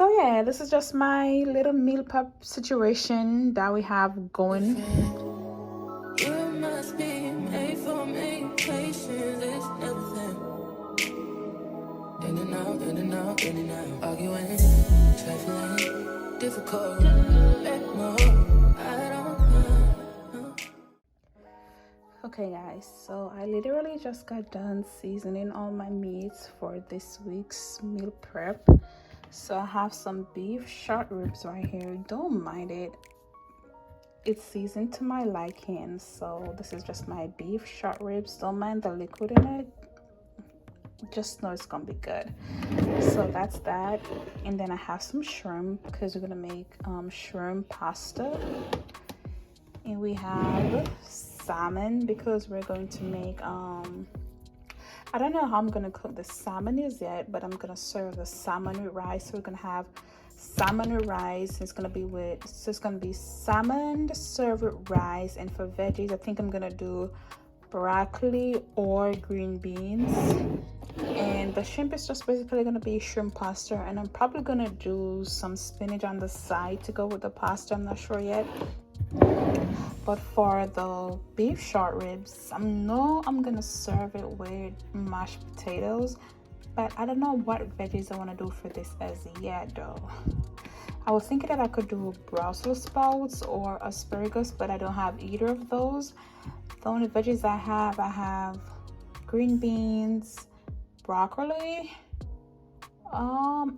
So yeah, this is just my little meal prep situation that we have going. You must be made for me. Patience is everything. In and out, in and out, in and out. Arguing, trifling, difficult. Let more. I don't know. Okay guys, so I literally just got done seasoning all my meats for this week's meal prep. So I have some beef short ribs right here. Don't mind it. It's seasoned to my liking. So this is just my beef short ribs. Don't mind the liquid in it. Just know it's gonna be good. So that's that. And then I have some shrimp because we're gonna make shrimp pasta. And we have salmon because we're going to make I don't know how I'm gonna cook the salmon is yet, but I'm gonna serve the salmon with rice. So we're gonna have salmon with rice. It's gonna be salmon served with rice. And for veggies, I think I'm gonna do broccoli or green beans. And the shrimp is just basically gonna be shrimp pasta, and I'm probably gonna do some spinach on the side to go with the pasta. I'm not sure yet. But for the beef short ribs, I'm gonna serve it with mashed potatoes, but I don't know what veggies I want to do for this as yet though. I was thinking that I could do Brussels sprouts or asparagus, but I don't have either of those. The only veggies I have green beans, broccoli,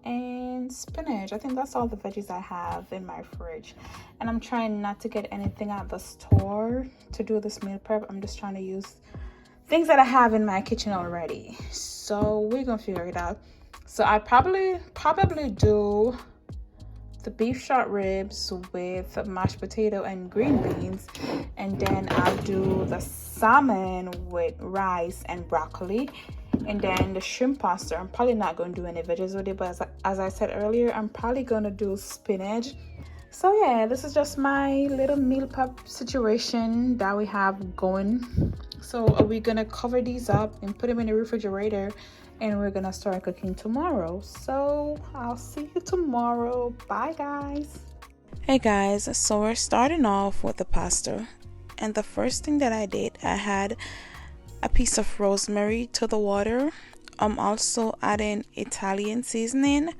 and spinach. I think that's all the veggies I have in my fridge, and I'm trying not to get anything at the store to do this meal prep. I'm just trying to use things that I have in my kitchen already, so we're gonna figure it out. So I probably do the beef short ribs with mashed potato and green beans, and then I'll do the salmon with rice and broccoli. And then the shrimp pasta, I'm probably not going to do any veggies with it, but as I said earlier, I'm probably going to do spinach. So yeah, this is just my little meal prep situation that we have going. So we're going to cover these up and put them in the refrigerator, and we're going to start cooking tomorrow. So I'll see you tomorrow. Bye guys. Hey guys, so we're starting off with the pasta, and the first thing that I did, I had a piece of rosemary to the water. I'm also adding Italian seasoning,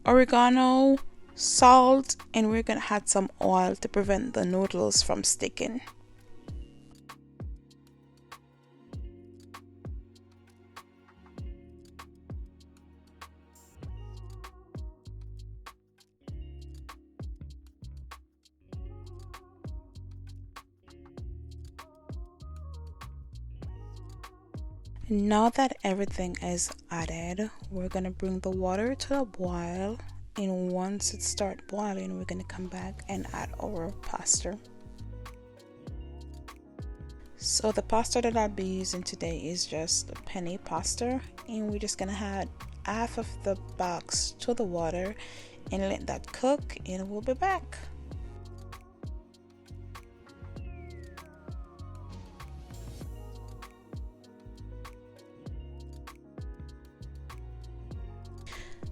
oregano, salt, and we're gonna add some oil to prevent the noodles from sticking. Now that everything is added, we're gonna bring the water to a boil, and once it starts boiling, we're gonna come back and add our pasta. So the pasta that I'll be using today is just penne pasta, and we're just gonna add half of the box to the water and let that cook, and we'll be back.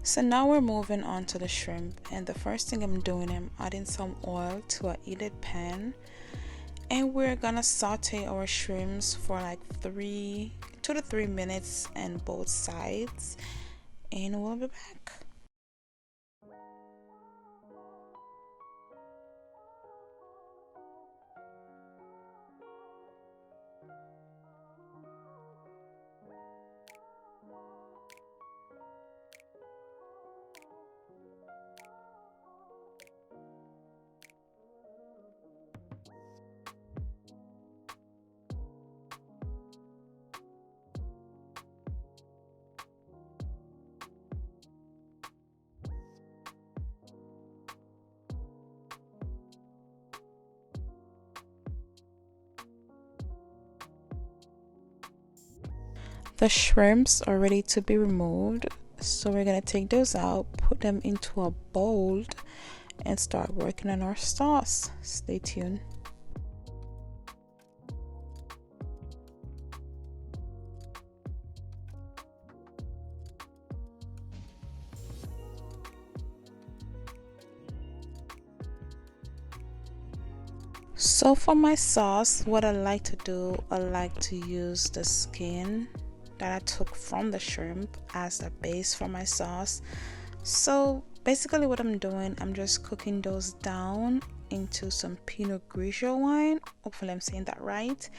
So now we're moving on to the shrimp, and the first thing I'm doing, I'm adding some oil to a heated pan, and we're gonna saute our shrimps for like 2 to 3 minutes on both sides, and we'll be back. The shrimps are ready to be removed, so we're gonna take those out, put them into a bowl, and start working on our sauce. Stay tuned. So for my sauce, what I like to do, I like to use the skin that I took from the shrimp as the base for my sauce. So basically what I'm doing, I'm just cooking those down into some Pinot Grigio wine. Hopefully I'm saying that right.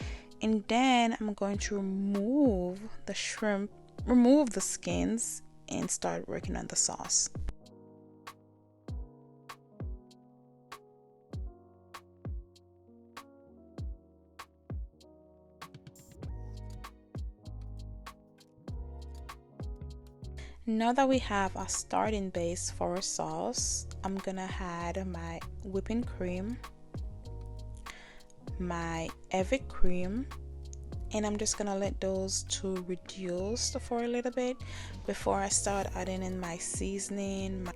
And then I'm going to remove the shrimp, remove the skins, and start working on the sauce. Now that we have a starting base for our sauce, I'm gonna add my whipping cream, my Evic cream, and I'm just gonna let those two reduce for a little bit before I start adding in my seasoning.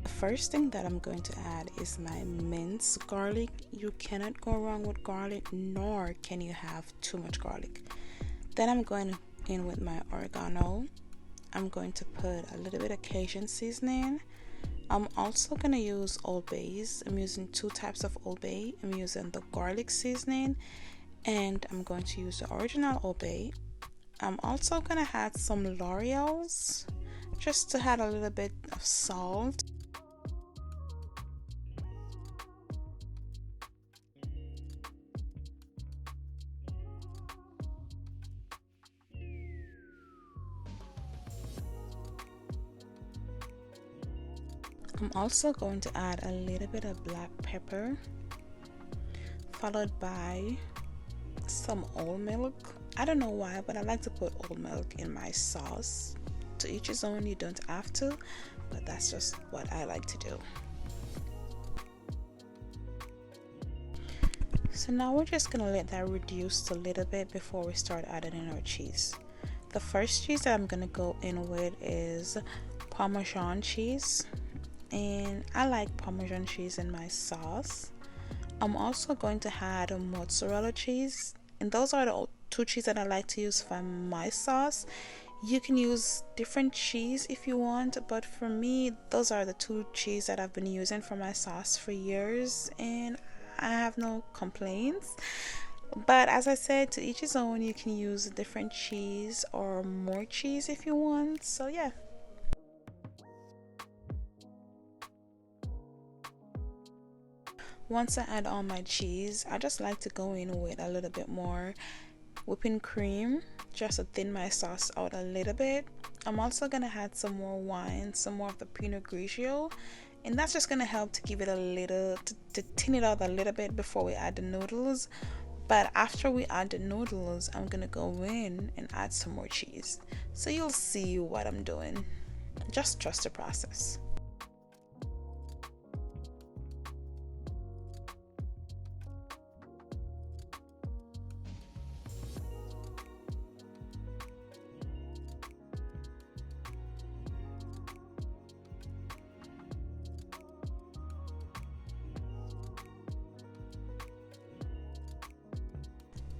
The first thing that I'm going to add is my minced garlic. You cannot go wrong with garlic, nor can you have too much garlic. Then I'm going in with my oregano. I'm going to put a little bit of Cajun seasoning. I'm also going to use Old Bay's. I'm using two types of Old Bay. I'm using the garlic seasoning, and I'm going to use the original Old Bay. I'm also going to add some L'Oreal's just to add a little bit of salt. I'm also going to add a little bit of black pepper, followed by some oat milk. I don't know why, but I like to put oat milk in my sauce. To each his own, you don't have to, but that's just what I like to do. So now we're just gonna let that reduce a little bit before we start adding in our cheese. The first cheese that I'm gonna go in with is Parmesan cheese, and I like Parmesan cheese in my sauce. I'm also going to add a mozzarella cheese, and those are the two cheese that I like to use for my sauce. You can use different cheese if you want, but for me, those are the two cheese that I've been using for my sauce for years, and I have no complaints. But as I said, to each his own, you can use a different cheese or more cheese if you want. So yeah. Once I add all my cheese, I just like to go in with a little bit more whipping cream just to thin my sauce out a little bit. I'm also gonna add some more wine, some more of the Pinot Grigio, and that's just gonna help to give it a little, to thin it out a little bit before we add the noodles. But after we add the noodles, I'm gonna go in and add some more cheese. So you'll see what I'm doing. Just trust the process.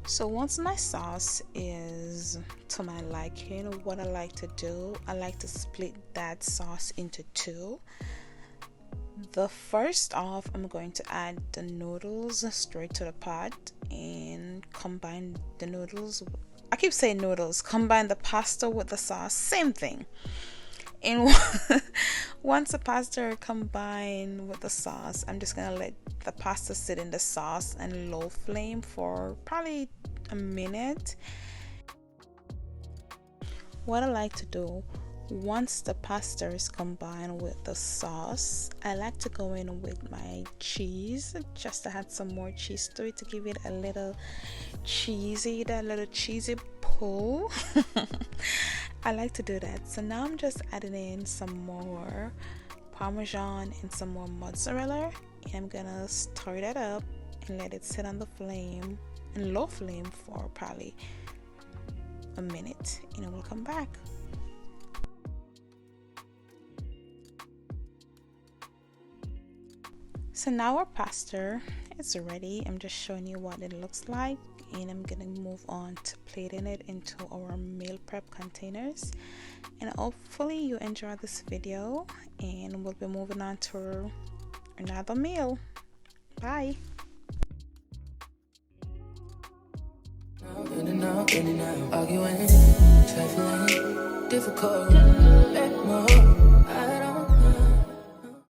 So once my sauce is to my liking, what I like to do, I like to split that sauce into two. The first off, I'm going to add the noodles straight to the pot and combine the noodles. I keep saying noodles, combine the pasta with the sauce, same thing. And once the pasta are combined with the sauce, I'm just gonna let the pasta sit in the sauce and low flame for probably a minute. What I like to do, once the pasta is combined with the sauce, I like to go in with my cheese just to add some more cheese to it to give it a little cheesy, that little cheesy pull. I like to do that. So now I'm just adding in some more Parmesan and some more mozzarella, and I'm gonna stir that up and let it sit on the flame, and low flame, for probably a minute, and it will come back. So now our pasta is ready. I'm just showing you what it looks like, and I'm gonna move on to plating it into our meal prep containers. And hopefully you enjoy this video, and we'll be moving on to another meal. Bye. In and out, in and out, arguing, trifling, difficult, let more.